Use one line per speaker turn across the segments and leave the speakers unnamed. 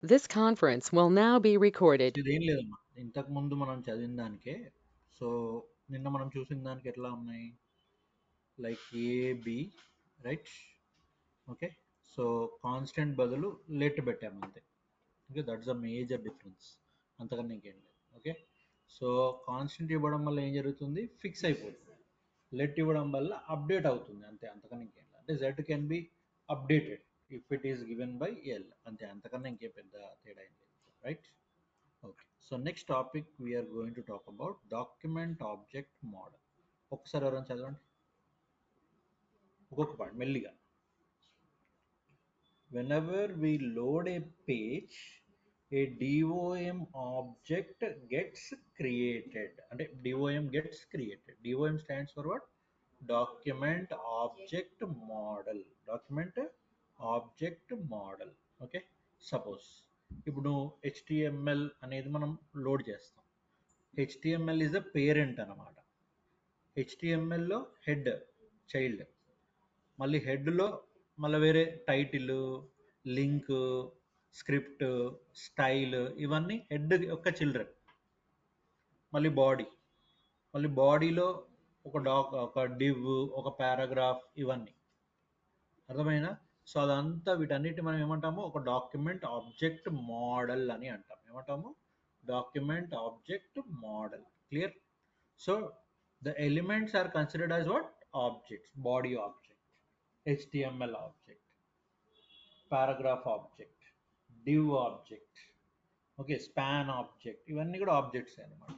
This conference will now be recorded.
ఇదేం లేదమ్మా. ఇంతకుముందు మనం చదివిన దానికే. సో, నిన్న మనం చూసిన దానికి ఎట్లా ఉన్నాయి? Like A, B, right? Okay. So, constant బదులు లెట్ పెట్టాము అంతే. Okay. That's the major difference. అంతకన్నా ఇంకేం లేదు. ఓకే. సో, కాన్స్టెంట్ ఇవ్వడం వల్ల ఏం జరుగుతుంది? ఫిక్స్ అయిపోతుంది. లెట్ ఇవ్వడం వల్ల అప్డేట్ అవుతుంది అంతే. అంతకన్నా ఇంకేం లేదు. అంటే Z can be updated if it is given by L అంతే. అంతకన్నా ఇంకేం పెద్ద తేడా ఏం లేదు. Right? Okay. So next topic we are going to talk about document object model. ఒకసారి ఎవరైనా చదవండి ఒక్కొక్క పాయింట్ మెల్లిగా. Whenever we load a page, a DOM object gets created. అంటే DOM gets created. DOM stands for what? Document Object Model. Document Object Model. Okay. Suppose ఇప్పుడు HTML అనేది మనం load చేస్తాం. HTML is the parent అనమాట. HTMLలో head child, మళ్ళీ హెడ్లో మళ్ళీ వేరే title, link, script, style ఇవన్నీ హెడ్ యొక్క చిల్డ్రన్. మళ్ళీ బాడీ, మళ్ళీ బాడీలో ఒక డివ్, ఒక పారాగ్రాఫ్ ఇవన్నీ. అర్థమైనా? సో అదంతా వీటన్నిటి మనం ఏమంటాము? ఒక డాక్యుమెంట్ ఆబ్జెక్ట్ మోడల్ అని అంటాం. ఏమంటాము? Document object model. Clear? So the elements are considered as what? Objects. Body object, HTML object, paragraph object, div object, okay, span object. ఇవన్నీ కూడా ఆబ్జెక్ట్స్ అన్నమాట.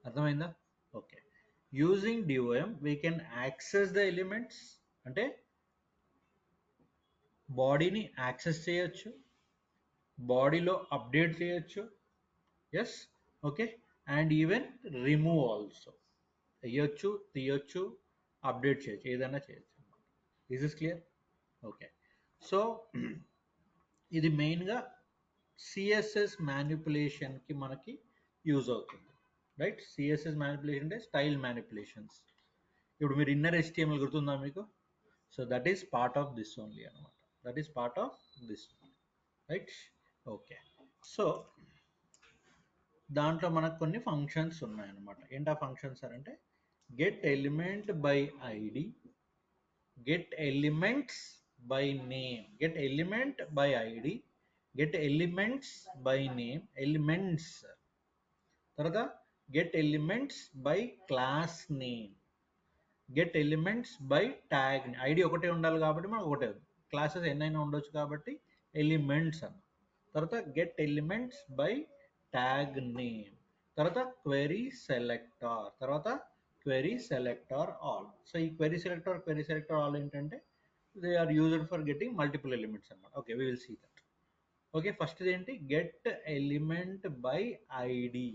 అర్థమైందా? Okay. Using DOM we can access the elements. అంటే బాడీని access చేయొచ్చు, బాడీలో update చేయొచ్చు. Yes. Okay. And even remove also. వేయొచ్చు, తీయొచ్చు, అప్డేట్ చేయొచ్చు, ఏదైనా చేయొచ్చు అనమాట. Is is clear? Okay. So ఇది మెయిన్గా సిఎస్ఎస్ మ్యానిపులేషన్కి మనకి యూజ్ అవుతుంది. రైట్? సిఎస్ఎస్ మ్యానిపులేషన్ అంటే స్టైల్ మ్యానిపులేషన్స్. ఇప్పుడు మీరు ఇన్నర్ HTML గుర్తుందా మీకు? So that is part of this only అనమాట. That is part of this. Right? Okay. So దాంట్లో మనకు కొన్ని ఫంక్షన్స్ ఉన్నాయన్నమాట. ఏంటి ఆ ఫంక్షన్స్ అంటే get element by ID, get elements by name, get element by id, get elements by name, elements. తర్వాత get elements by class name, get elements by tag. ID ఒకటే ఉండాలి కాబట్టి మనకు ఒకటే, క్లాసెస్ ఎన్నైనా ఉండొచ్చు కాబట్టి ఎలిమెంట్స్ అన్న. తర్వాత get elements by tag name, తర్వాత క్వెరీ సెలెక్టర్, తర్వాత క్వెరీ సెలెక్టర్ ఆల్. సో ఈ క్వెరీ సెలెక్టర్ ఆల్ ఏంటంటే they are used for getting multiple elements అన్నమాట. Okay, we will see that. Okay, first ఏంటి? Get element by ID.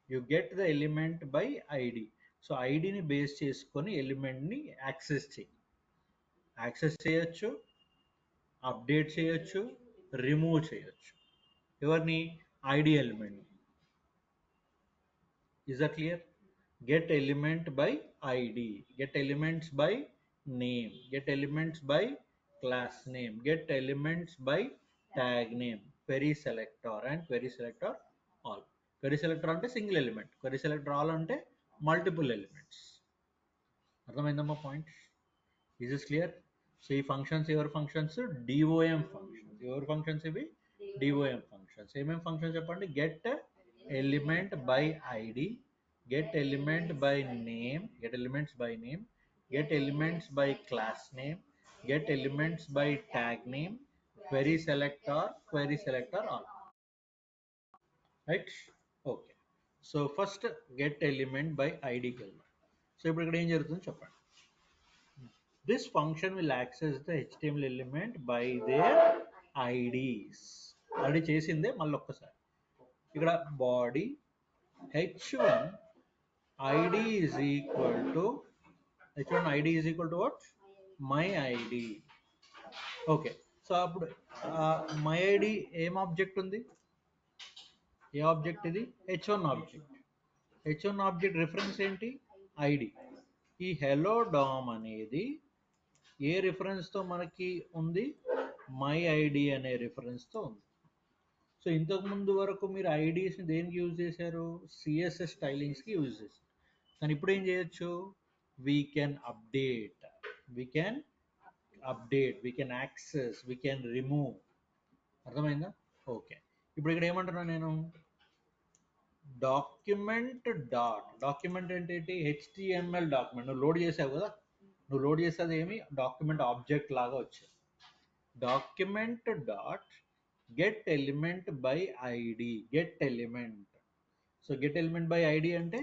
You get the element by ID. So ఐడిని base చేసుకొని ఎలిమెంట్ని access చేయొచ్చు, update చేయొచ్చు, remove చేయొచ్చు. ఎవరిని? ID element. Is that clear? Get element by ID, get elements by name, get elements by class name, get elements by tag name, query selector and query selector all. Query selector అంటే single element, query selector all అంటే multiple elements. అర్థమైందమ్మా point? Is is clear? So ఈ functions ఎవరి functions? DOM functions. ఎవరి functions ఇవి? DOM functions. ఏమేమి functions చెప్పండి? Get element by ID, get element by name, get elements by name, get elements by class name, get elements by tag name, query selector all. Right? Okay. So first get element by id కి వెళ్దాం. So ఇప్పుడు ఇక్కడ ఏం జరుగుతుందో చెప్పండి. This function will access the HTML element by their IDs. Already చేసిందే మళ్ళీ ఒక్కసారి. ఇక్కడ body h1 id is equal to h1 id is equal to what? My id. Okay. So అప్పుడు మై ఐడి ఏం ఆబ్జెక్ట్ ఉంది? ఏ ఆబ్జెక్ట్ ఇది? h1 object. h1 object reference ఏంటి? ID. ఈ హెలో డామ్ అనేది ఏ రిఫరెన్స్తో మనకి ఉంది? మై ఐడి అనే రిఫరెన్స్తో ఉంది. సో ఇంతకు ముందు వరకు మీరు ఐడీస్ని దేనికి యూజ్ చేశారు? సిఎస్ఎస్ స్టైలింగ్స్కి యూజ్ చేశారు. కానీ ఇప్పుడు ఏం చేయొచ్చు? We can update, we can we can access, we can remove. అర్థమైందా? ఓకే. ఇప్పుడు ఇక్కడ ఏమంటున్నా నేను? డాక్యుమెంట్ అంటే ఏంటి? HTML document. నువ్వు లోడ్ చేసావు కదా, నువ్వు లోడ్ చేసేది ఏమి? డాక్యుమెంట్ ఆబ్జెక్ట్ లాగా వచ్చింది. Document dot get element by ID. Get element. So get element by ID అంటే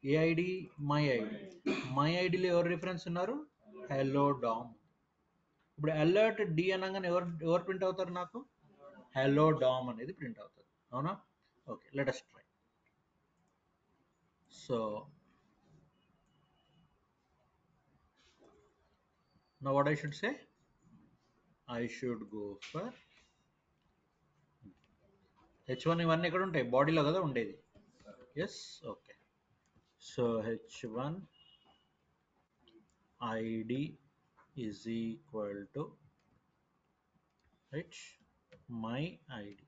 ఏ ఐడి? My ID. మై ఐడిలో ఎవరు రిఫరెన్స్ ఉన్నారు? Hello DOM. ఇప్పుడు అలర్ట్ డి అనగానే ఎవరు ప్రింట్ అవుతారు నాకు? హెలో డామ్ అనేది ప్రింట్ అవుతుంది. అవునా? Okay, let us try. So now what I should say? I should go for h1. ఇవన్నీ ఎక్కడ ఉంటాయి? బాడీలో కదా ఉండేది. Yes, okay. So h1 id is equal to right my id.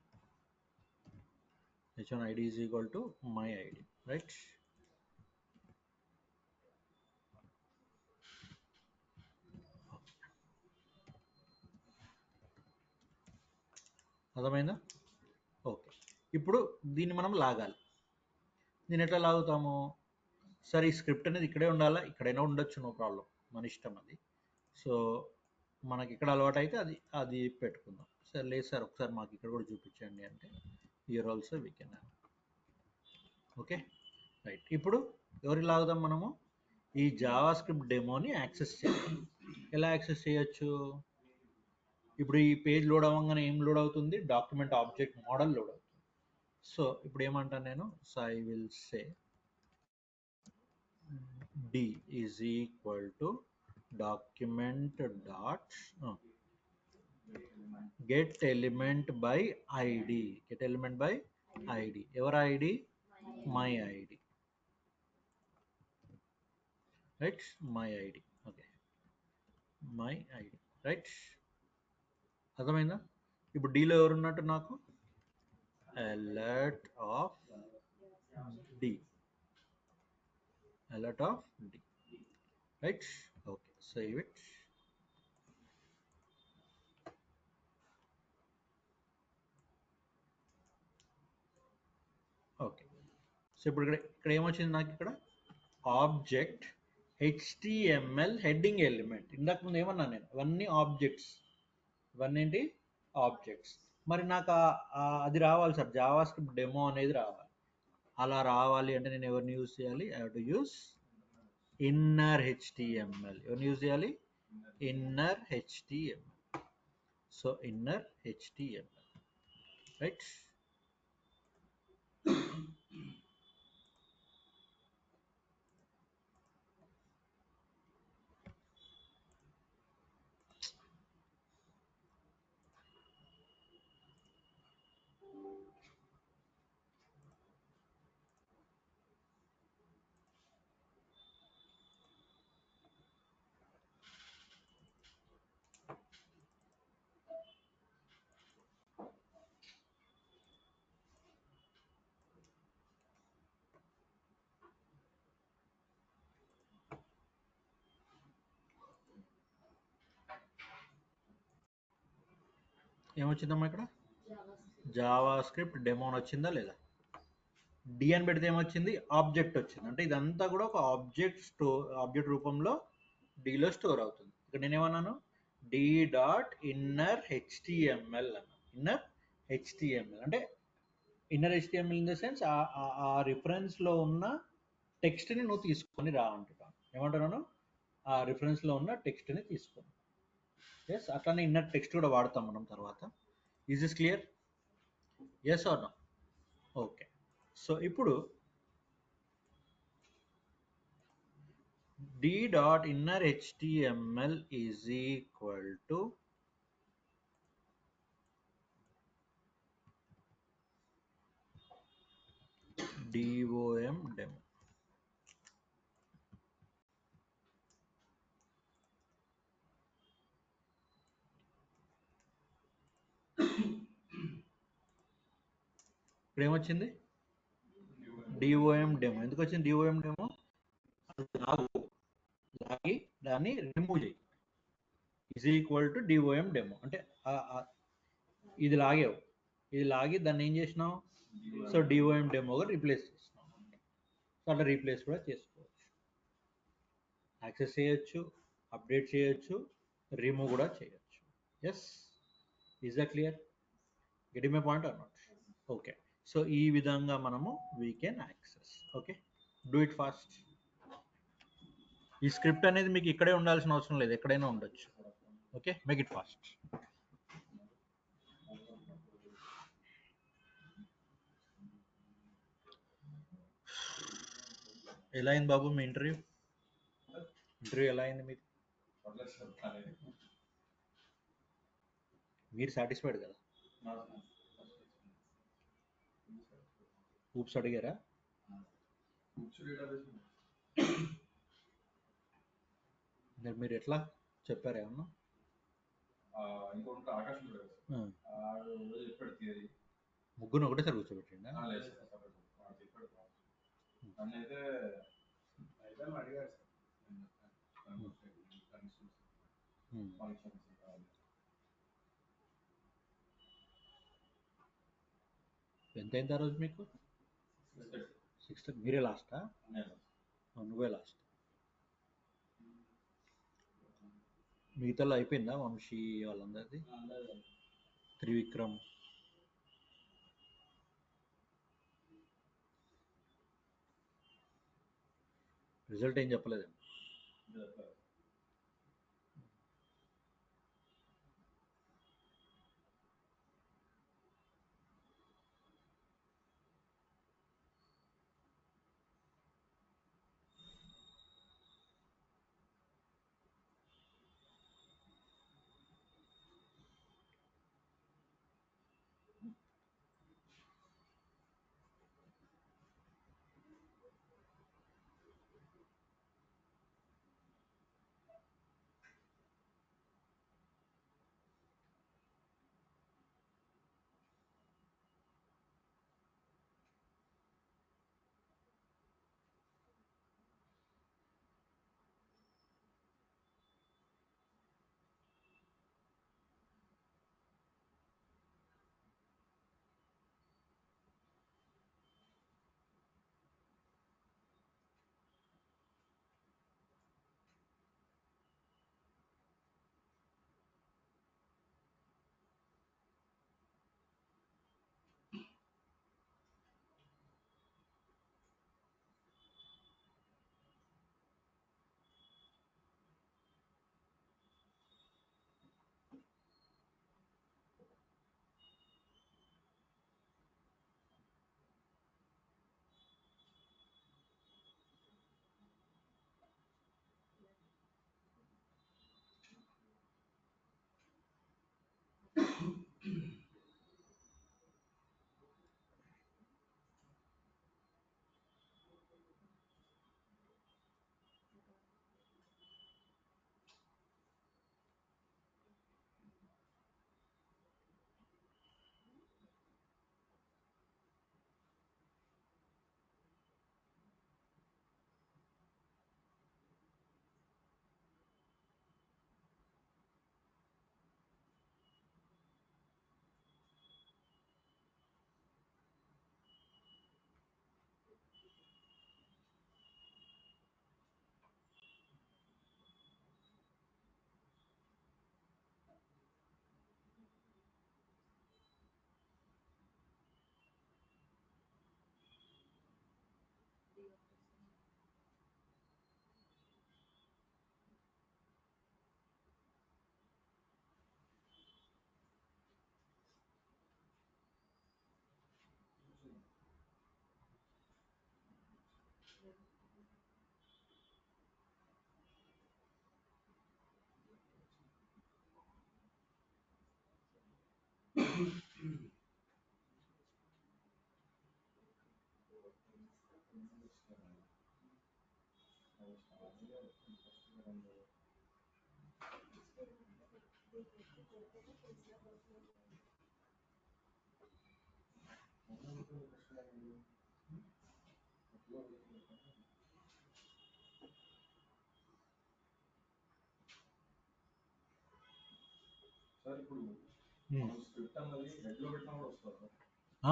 h1 id is equal to my id, right? అర్థమైందా? Okay. ఇప్పుడు దీన్ని మనం లాగాలి. దీన్ని ఎట్లా లాగుతాము? సరే, ఈ స్క్రిప్ట్ అనేది ఇక్కడే ఉండాలా, ఇక్కడైనా ఉండొచ్చు, నో ప్రాబ్లం, మన ఇష్టం అది. సో మనకి ఇక్కడ అలవాటు అయితే అది అది పెట్టుకుందాం. సరే లేదు సార్, ఒకసారి మాకు ఇక్కడ కూడా చూపించండి అంటే here also we can. Okay, right. ఇప్పుడు ఎవరికి లాగుదాం మనము? ఈ జావా స్క్రిప్ట్ డెమోని యాక్సెస్ చేయాలి. ఎలా యాక్సెస్ చేయొచ్చు? ఇప్పుడు ఈ పేజ్ లోడ్ అవ్వగానే ఏం లోడ్ అవుతుంది? డాక్యుమెంట్ ఆబ్జెక్ట్ మోడల్ లోడ్ అవుతుంది. సో ఇప్పుడు ఏమంటాను నేను? So I will say d is equal to document dot get element by id. Get element by id. ఎవరి id? my id, right? my id. Okay, my id, right. అర్థమైందా? ఇప్పుడు డీలో ఎవరున్నట్టు నాకు? alert of d, alert of d, right? Okay, save it. Okay. So ఇప్పుడు ఇక్కడ ఏమొచ్చింది నాకు? ఇక్కడ ఆబ్జెక్ట్ హెచ్టిఎంఎల్ హెడ్డింగ్ ఎలిమెంట్. ఇందాక ముందు ఏమన్నా నేను? ఇవన్నీ ఆబ్జెక్ట్స్. ఇవన్నీ ఏంటి? ఆబ్జెక్ట్స్. మరి నాకు అది రావాలి సార్, జావా స్క్రిప్ట్ డెమో అనేది రావాలి. అలా రావాలి అంటే నేను ఎవరిని యూజ్ చేయాలి? I have to use inner HTML. ఎవరిని యూజ్ చేయాలి? Inner HTML. So inner HTML, right? ఏమొచ్చిందమ్మా ఇక్కడ? జావా స్క్రిప్ట్ డెమో వచ్చిందా లేదా? డి అని పెడితే ఏమొచ్చింది? ఆబ్జెక్ట్ వచ్చింది. అంటే ఇదంతా కూడా ఒక ఆబ్జెక్ట్ రూపంలో డిలో స్టోర్ అవుతుంది. ఇక్కడ నేనేమన్నాను? డి డాట్ ఇన్నర్ హెచ్టిఎంఎల్ అన్నాను. ఇన్నర్ హెచ్టిఎంఎల్ అంటే inner HTML in the sense ఆ రిఫరెన్స్లో ఉన్న టెక్స్ట్ని నువ్వు తీసుకొని రా అంటున్నాను. ఏమంటున్నాను? ఆ రిఫరెన్స్లో ఉన్న టెక్స్ట్ని తీసుకొని. ఎస్, అట్లానే ఇన్నర్ టెక్స్ట్ కూడా వాడతాం మనం తర్వాత. Is this clear? Yes or no? Okay. So ఇప్పుడు d dot inner html is equal to dom demo. ఇప్పుడు ఏమొచ్చింది? DOM demo. ఎందుకు వచ్చింది డిఓఎం డెమో? లాగు, లాగి దాన్ని రిమూవ్ చేయి. Is equal to DOM demo అంటే ఇది లాగావు, ఇది లాగి దాన్ని ఏం చేసినావు? సో డిఓఎం డెమోగా రీప్లేస్ చేసినావు. సో అట్లా రీప్లేస్ కూడా చేసుకోవచ్చు, యాక్సెస్ చేయొచ్చు, అప్డేట్ చేయొచ్చు, రిమూవ్ కూడా చేయొచ్చు. Yes, is the clear? Getting my point or not? Okay, so ఈ విధంగా మనము we can access. Okay, do it fast. ఈ స్క్రిప్ట్ అనేది మీకు ఇక్కడే ఉండాల్సిన అవసరం లేదు, ఎక్కడైనా ఉండొచ్చు. Okay, make it fast. ఎలా అయింది బాబు మీ ఇంటర్వ్యూ? ఇంటర్వ్యూ ఎలా అయింది మీది? మీరు సాటిస్ఫైడ్ కదా? ఊప్స్ అడిగారా? మీరు ఎట్లా చెప్పారు ఏమన్నా? ముగ్గురు ఒకటేసారి కూర్చోబెట్టండి. ఎంత అయింది ఆ రోజు మీకు? 6:30. మీరే లాస్టా? నువ్వే లాస్ట్. మిగతాలో అయిపోయిందా? వంశీ వాళ్ళందరిది, త్రివిక్రమ్? రిజల్ట్ ఏం చెప్పలేదు?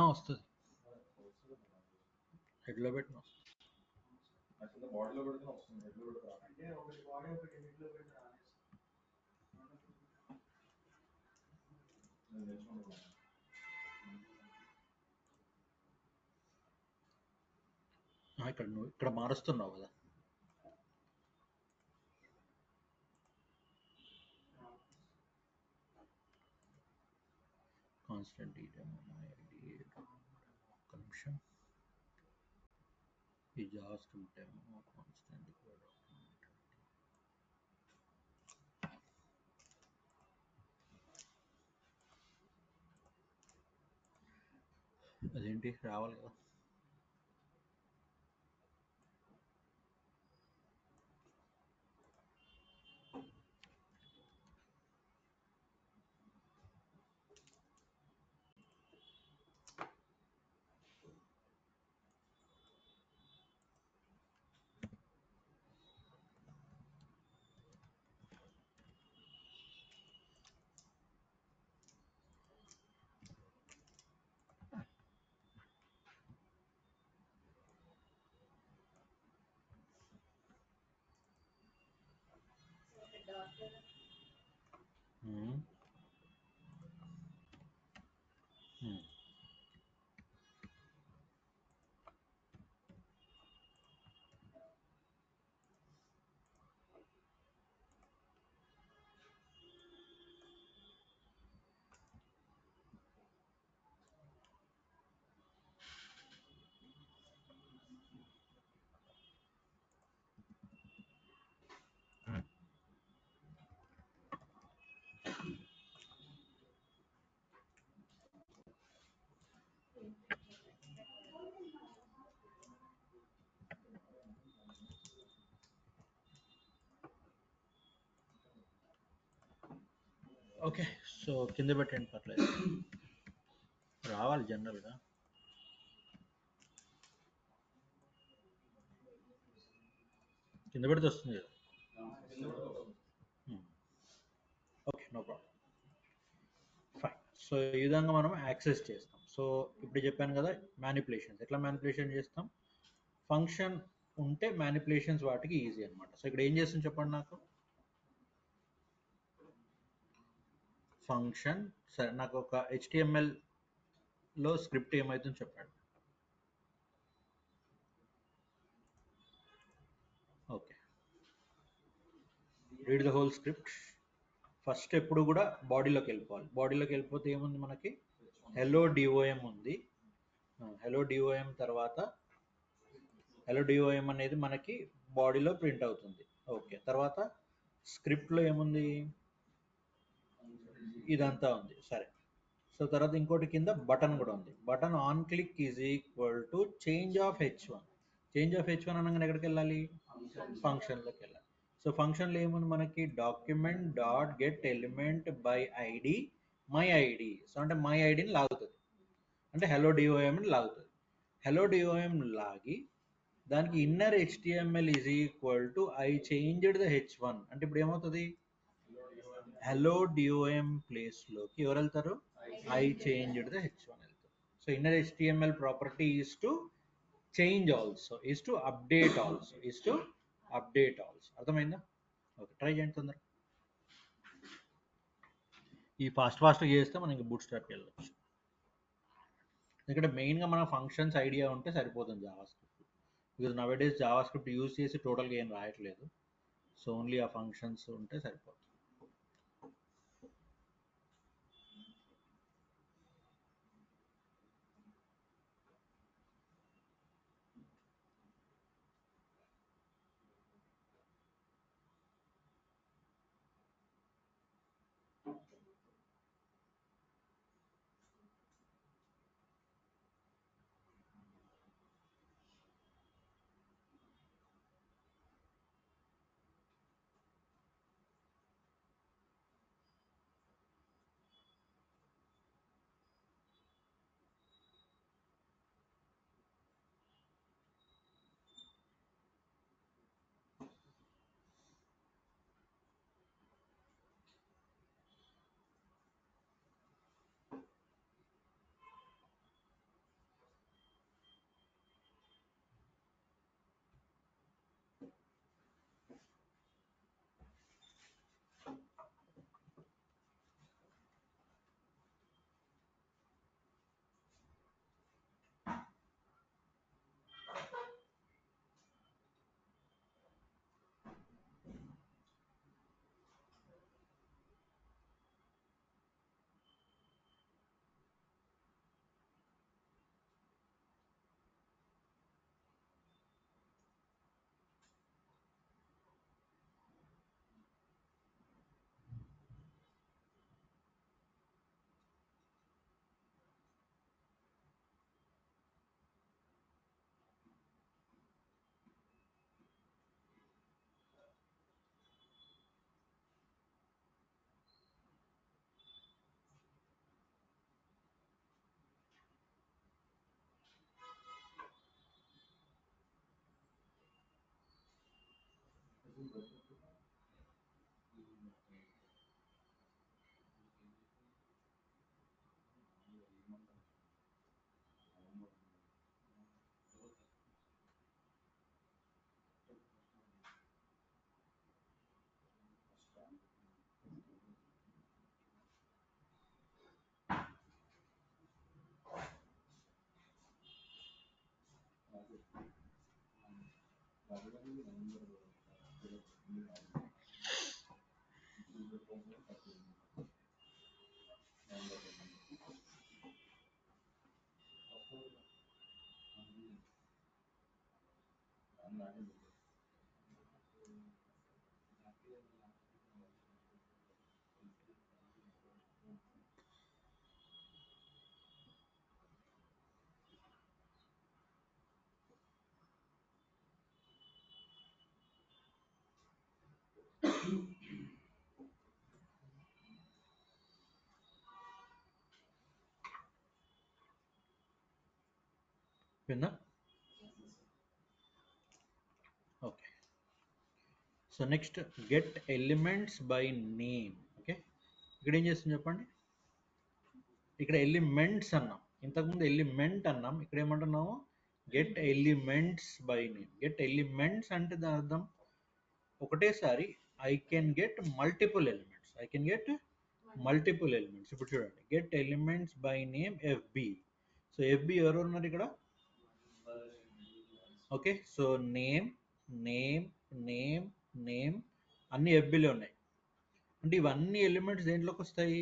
వస్తుంది హెడ్లో పెట్టిన ఇక్కడ నువ్వు ఇక్కడ మారుస్తున్నావు కదా కాన్స్టెంట్ ఒక్క నిమిషం ఈ జావాస్క్రిప్ట్ ఏమో కాన్స్టెంట్ అదేంటి రావాలి కదా ఓకే సో కింద పెట్టండి పర్లేదు రావాలి జనరల్గా కింద పెడితే వస్తుంది కదా okay no problem fine so ఈ విధంగా మనం యాక్సెస్ చేస్తాం సో ఇప్పుడు చెప్పాను కదా మ్యానిపులేషన్స్ ఎట్లా మ్యానిపులేషన్ చేస్తాం ఫంక్షన్ ఉంటే మ్యానిపులేషన్స్ వాటికి ఈజీ అనమాట సో ఇక్కడ ఏం చేస్తుంది చెప్పండి నాకు ఫంక్షన్ సరే నాకు ఒక HTML-లో స్క్రిప్ట్ ఏమవుతుందో చెప్పండి okay read the whole script first ఎప్పుడు కూడా బాడీలోకి వెళ్ళిపోవాలి బాడీలోకి వెళ్ళిపోతే ఏముంది మనకి హెలో డిఓఎం ఉంది హెలో డిఓఎం తర్వాత హెలో డిఓఎం అనేది మనకి బాడీలో ప్రింట్ అవుతుంది ఓకే తర్వాత స్క్రిప్ట్లో ఏముంది ఇదంతా ఉంది సరే సో తర్వాత ఇంకోటి కింద బటన్ కూడా ఉంది button on click is equal to change of H1 change of H1 అనగానే ఎక్కడికి వెళ్ళాలి ఫంక్షన్లోకి వెళ్ళాలి సో ఫంక్షన్లో ఏముంది మనకి document dot get element by ID my ID so అంటే మై ఐడిని లాగుతుంది అంటే హెలో డిఓఎంని లాగుతుంది హెలో డిఓఎం లాగి దానికి inner HTML is equal to I changed the H1 అంటే ఇప్పుడు ఏమవుతుంది హెలో డిఓఎం ప్లేస్లోకి ఎవరు వెళ్తారు ఐ చేంజ్డ్ ద H1 వెళ్తారు so inner HTML property is to change also is to update also is to update also అర్థమైందా okay try చేయండి తొందర ఈ ఫాస్ట్గా చేస్తే మనం ఇంకా బూట్ స్ట్రాప్కి వెళ్ళచ్చు ఎందుకంటే మెయిన్గా మన ఫంక్షన్స్ ఐడియా ఉంటే సరిపోతుంది Java script because now days Java script use చేసి టోటల్గా ఏం రాయట్లేదు సో ఓన్లీ ఆ ఫంక్షన్స్ ఉంటే సరిపోతుంది విన్నా? Okay. So next get elements by name. Okay, ఇక్కడ ఏం చేస్తుంది చెప్పండి. ఇక్కడ ఎలిమెంట్స్ అన్నాం, ఇంతకుముందు ఎలిమెంట్ అన్నాం, ఇక్కడ ఏమంటున్నాము get elements by name. Get elements అంటే దాని అర్థం ఒకటేసారి I can get multiple elements. I can get multiple elements. ఇప్పుడు చూడండి, get elements by name FB. So FB ఎవరు ఉన్నారు ఇక్కడ? Okay, so name name name name అన్ని ఎఫ్బిలో ఉన్నాయి. అంటే ఇవన్నీ ఎలిమెంట్స్ దేంట్లోకి వస్తాయి?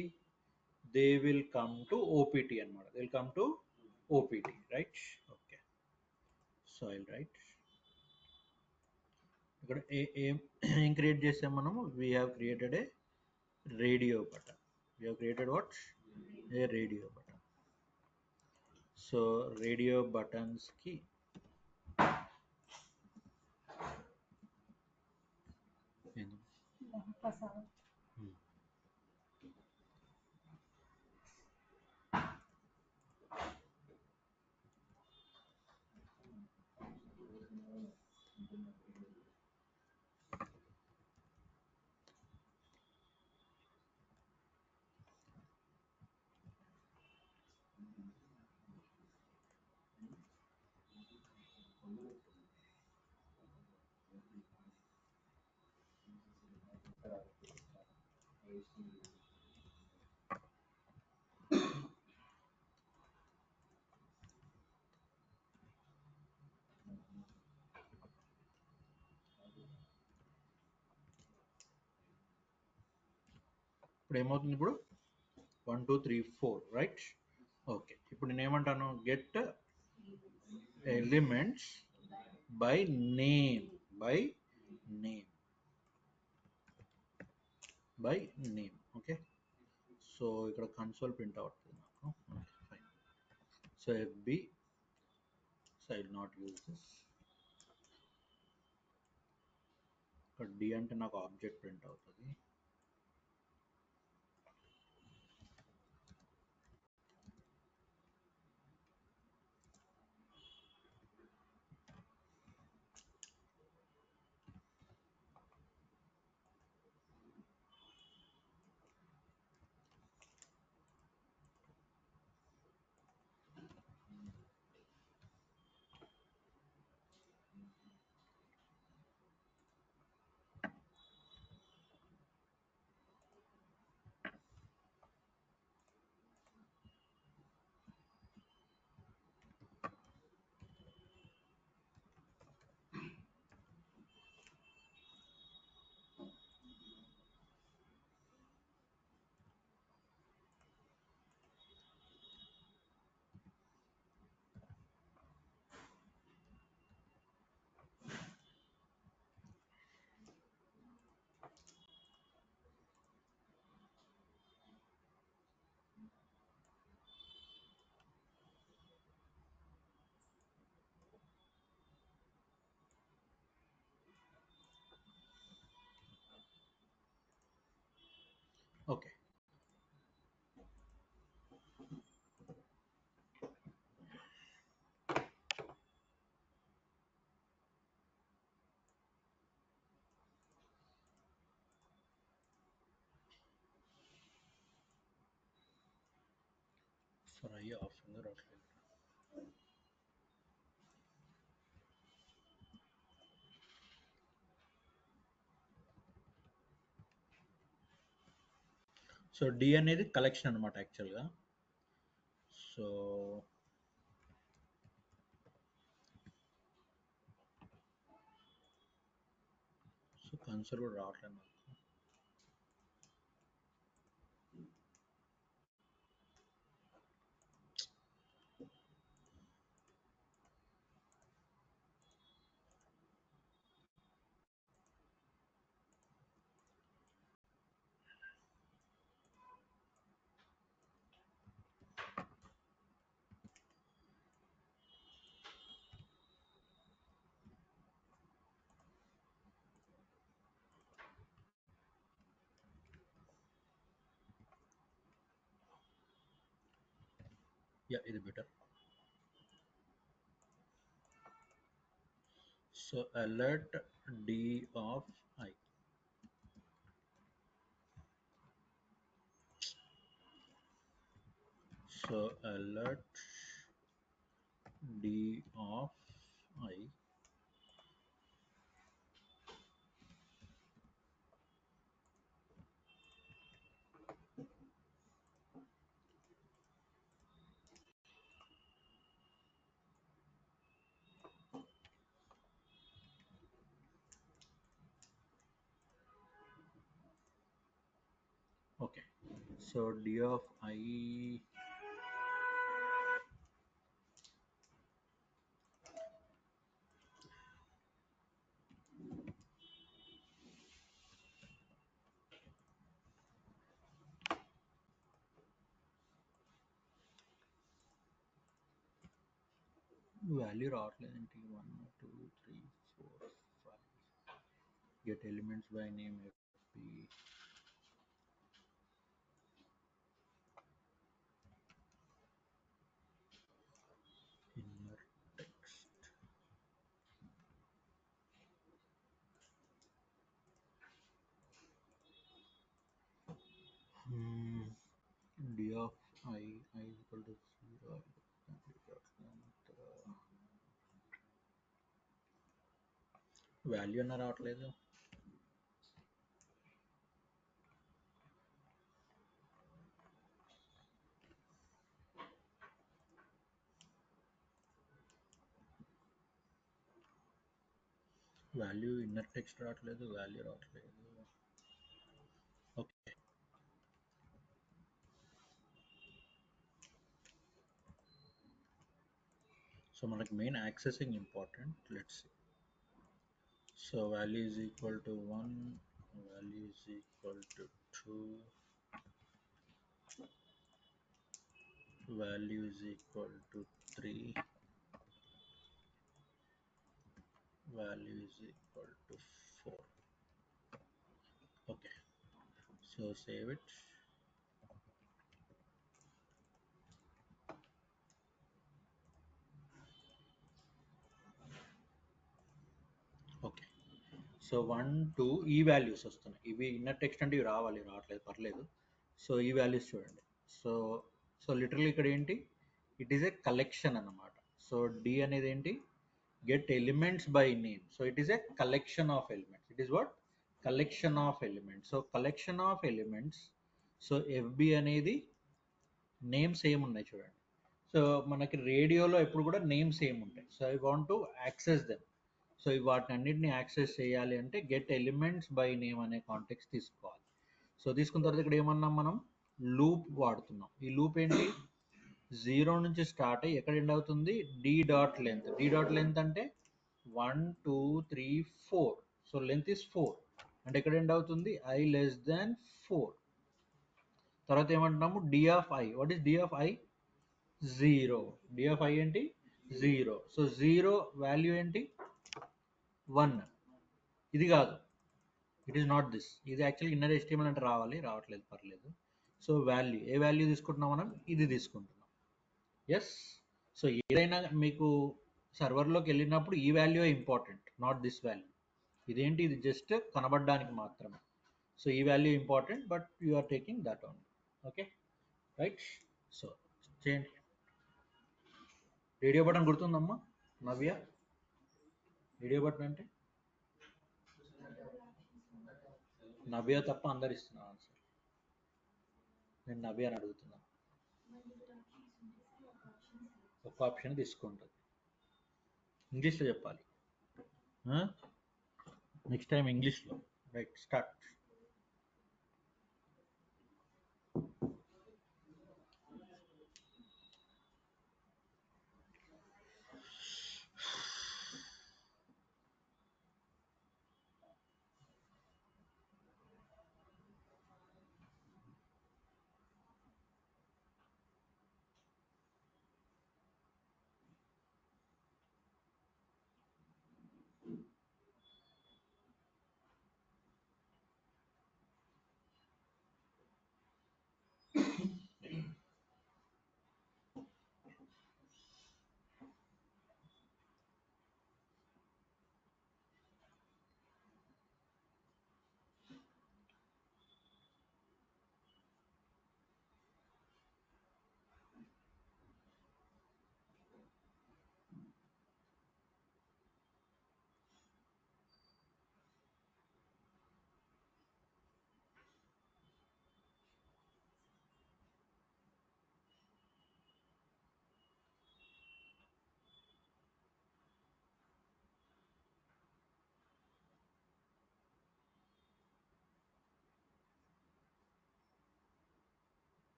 They will come to OPT అనమాట. They will come to OPT, right? Okay, so I write ఇక్కడ ఏం క్రియేట్ చేసాం మనము? We have created a radio button. We have created what? A radio button. So radio button ఇప్పుడు ఏమవుతుంది? ఇప్పుడు 1 2 3 4, right? Okay, ఇప్పుడు నేను ఏమంటాను? Get elements by name. By name. By name. Okay, so ఇక్కడ కన్సోల్ ప్రింట్ అవుతుంది నాకు. Fine. So FB, so I will not use this. ఇక్కడ డి అంటే నాకు ఆబ్జెక్ట్ ప్రింట్ అవుతుంది. ఓకే, సరే ఆప్షన్ రావట్లేదు. సో డి అనేది కలెక్షన్ అనమాట యాక్చువల్గా. సో కన్సోల్ కూడా రావట్లేదు నాకు. Yeah, ఇది better. So alert d of I. So alert d of I. Okay, so d of I, value రావట్లేదండి. 1 2 3 4 5. Get elements by name fp. Inner text. D of I is equal to 0. Value అన్న రావట్లేదు. Value inner text రావట్లేదు, value రావట్లేదు. Okay, so మనకి main accessing important. Let's see. So value is equal to 1, value is equal to 2, value is equal to 3, value is equal to 4. Okay, so save it. Okay, so 1 2 ఈ values వస్తున్నాయి. ఇవి inner text అంటే ఇవి రావాలి, రావట్లేదు, పర్లేదు. So ఈ values చూడండి. సో సో లిటరల్లీ ఇక్కడ ఏంటి, ఇట్ ఈస్ ఏ కలెక్షన్ అన్నమాట. సో డి అనేది ఏంటి, get elements by name. So it is a collection of elements. It is what? Collection of elements. So collection of elements. So FB అనేది names ఏమి ఉన్నాయి చూడండి. So మనకి రేడియోలో ఎప్పుడు కూడా నేమ్స్ ఏమి ఉంటాయి. So I want to access them. So వాటిని అన్నింటిని యాక్సెస్ చేయాలి అంటే గెట్ ఎలిమెంట్స్ బై నేమ్ అనే కాంటెక్స్ట్ తీసుకోవాలి. సో తీసుకున్న తర్వాత ఇక్కడ ఏమన్నాం, మనం లూప్ వాడుతున్నాం. ఈ లూప్ ఏంటి, 0 నుంచి స్టార్ట్ అయ్యి ఎక్కడ ఎండ్ అవుతుంది, D dot length. D dot length అంటే 1 2 3 4. సో లెంత్ ఇస్ 4 అంటే ఎక్కడ ఎండ్ అవుతుంది, I less than 4. తర్వాత ఏమంటున్నాము, D of I. What is D of I, 0. D of I ఏంటి, 0. సో 0 వాల్యూ ఏంటి, 1. ఇది కాదు, ఇట్ ఈస్ నాట్ దిస్. ఇది యాక్చువల్లీ ఇన్నర్ HTML అంటే రావాలి, రావట్లేదు, పర్లేదు. సో వాల్యూ, ఏ వాల్యూ తీసుకుంటున్నాం మనం, ఇది తీసుకుంటున్నాం. ఎస్. సో ఏదైనా మీకు సర్వర్లోకి వెళ్ళినప్పుడు ఈ value important, not this value. ఇదేంటి, ఇది జస్ట్ కనబడడానికి మాత్రమే. సో ఈ value important, but you are taking that only. Okay, right. So చేయండి. రేడియో బటన్ గుర్తుందమ్మా నవ్య? రేడియో బటన్ అంటే నవ్య తప్ప అందరు ఇస్తున్నారు ఆన్సర్. నేను నవ్య అని అడుగుతున్నాను. ఒక ఆప్షన్ తీసుకుంటుంది, ఇంగ్లీష్లో చెప్పాలి. నెక్స్ట్ టైం ఇంగ్లీష్లో. Right, start.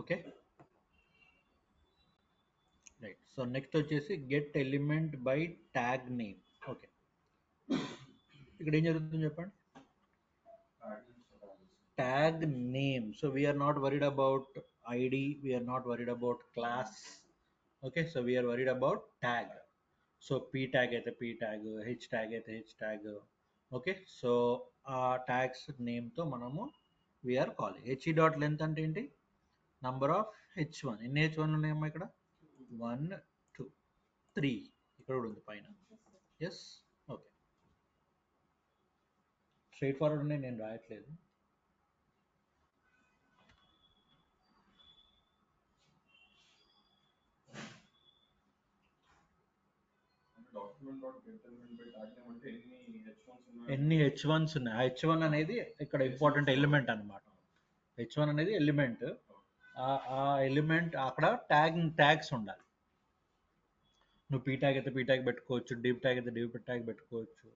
Okay, right. So next వచ్చేసి get element by tag name. Okay, ఇక్కడ ఏం జరుగుతుంది చెప్పండి. Tag name. So we are not worried about id, we are not worried about class. Okay, so we are worried about tag. So p tag అయితే p tag, h tag అయితే h tag. ఓకే, సో ఆ tags నేమ్తో మనము we are calling. H dot length అంటే ఏంటి? Number of h1. ఎన్ని h1 ఉన్నాయమ్మా ఇక్కడ? 1 2 3, ఇక్కడ కూడా ఉంది పైన. ఎస్, ఓకే, స్ట్రైట్ ఫార్వర్డ్ ఉన్నాయి, నేను రాయట్లేదు. ఎన్ని h1s ఉన్నాయి? ఆ h1 అనేది ఇక్కడ ఇంపార్టెంట్ ఎలిమెంట్ అనమాట. h1 అనేది ఎలిమెంట్. ఆ ఎలిమెంట్ అక్కడ ట్యాగ్స్ ఉండాలి. నువ్వు పీ ట్యాగ్ అయితే పీ ట్యాగ్ పెట్టుకోవచ్చు, డివ్ ట్యాగ్ అయితే డివ్ ట్యాగ్ పెట్టుకోవచ్చు.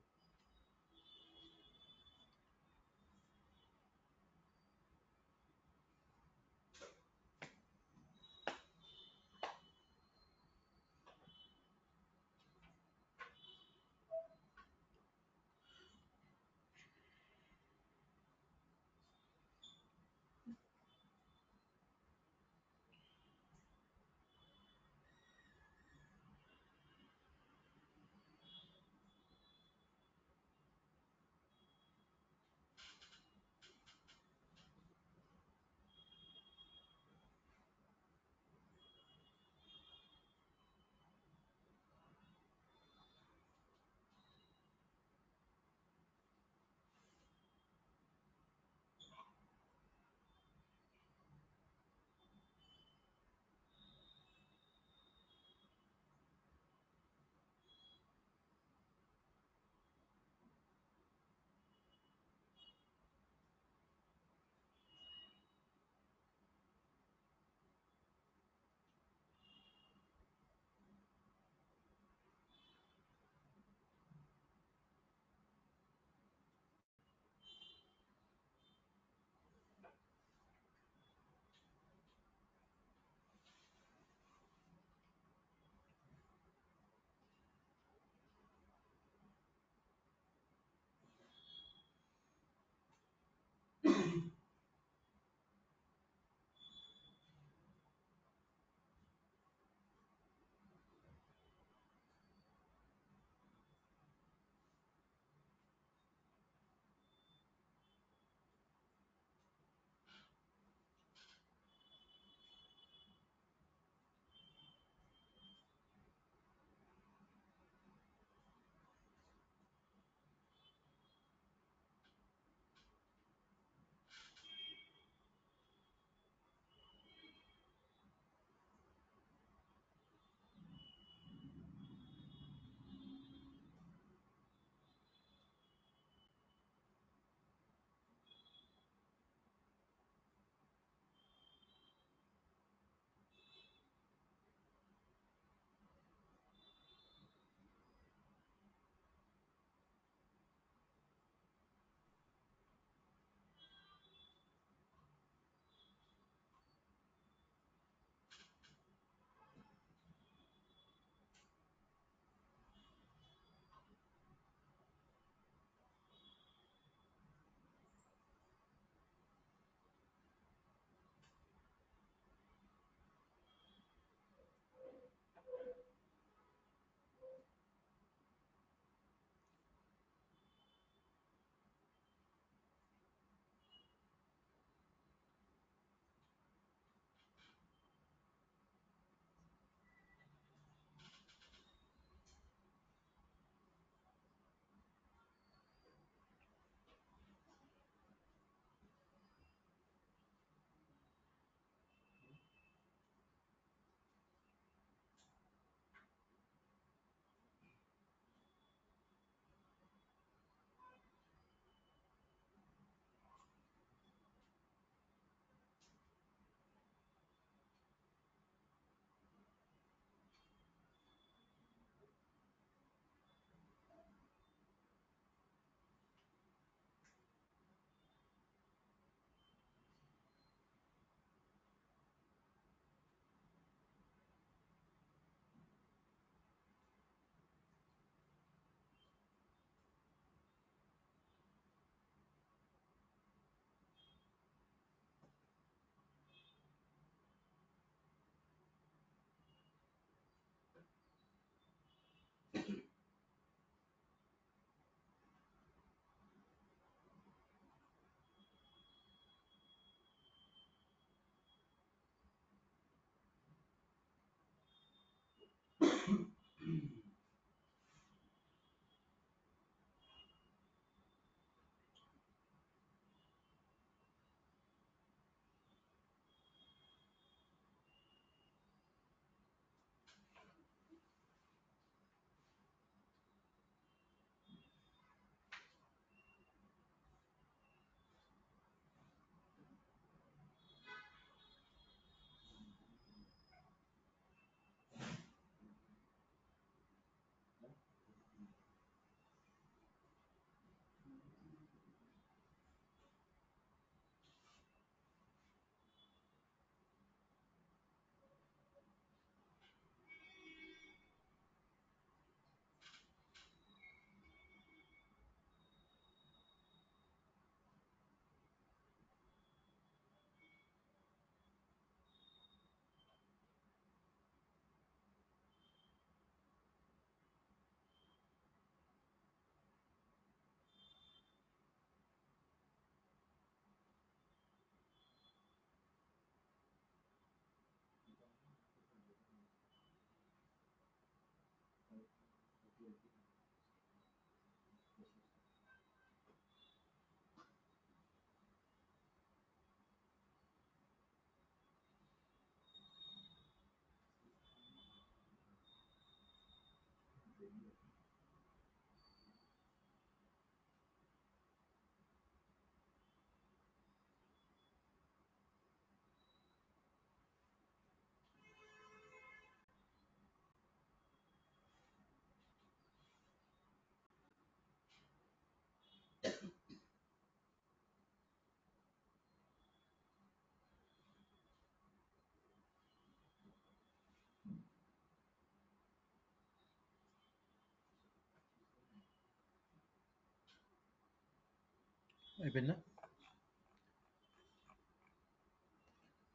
అయిపోయిందా?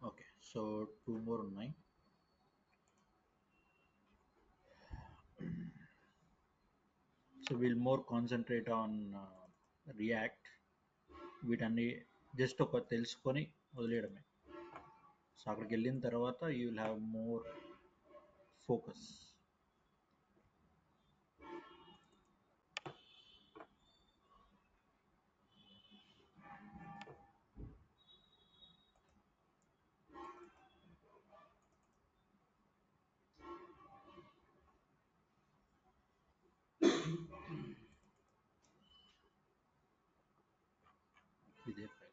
ఓకే, సో టూ మోర్ ఉన్నాయి. So will more concentrate on react. వీటన్ని జస్ట్ ఒక తెలుసుకొని వదిలేయడమే. సో అక్కడికి వెళ్ళిన తర్వాత you will have more focus. ఇదే ఫైల్.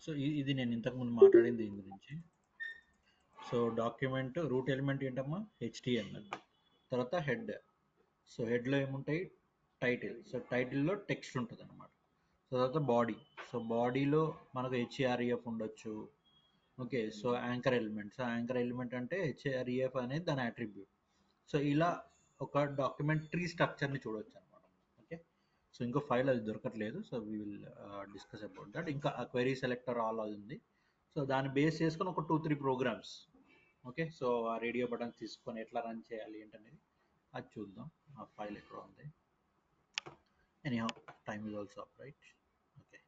సో ఇది నేను ఇంతకుముందు మాట్లాడింది దీని గురించి. సో డాక్యుమెంట్ రూట్ ఎలిమెంట్ ఏంటమ్మా? హెచ్టిఎంఎల్. తర్వాత హెడ్. సో హెడ్లో ఏముంటాయి? టైటిల్. సో టైటిల్లో టెక్స్ట్ ఉంటుంది అనమాట. సో తర్వాత బాడీ. సో బాడీలో మనకు హెచ్ఏఆర్ఈఎఫ్ ఉండొచ్చు. Okay, so anchor element. So anchor element అంటే హెచ్ఏఆర్ఈఎఫ్ అనేది దాని అట్రిబ్యూట్. సో ఇలా ఒక డాక్యుమెంట్ ట్రీ స్ట్రక్చర్ని చూడొచ్చు అనమాట. ఓకే, సో ఇంకో ఫైల్ అది దొరకట్లేదు. So we will discuss about that. ఇంకా క్వెరీ సెలెక్టర్ ఆల్ అది ఉంది. సో దాన్ని బేస్ చేసుకొని ఒక 2-3 ప్రోగ్రామ్స్. ఓకే, సో ఆ రేడియో బటన్ తీసుకొని ఎట్లా రన్ చేయాలి ఏంటనేది అది చూద్దాం. ఆ ఫైల్ ఎక్కడ ఉంది. Anyhow, time is also up, right? Okay.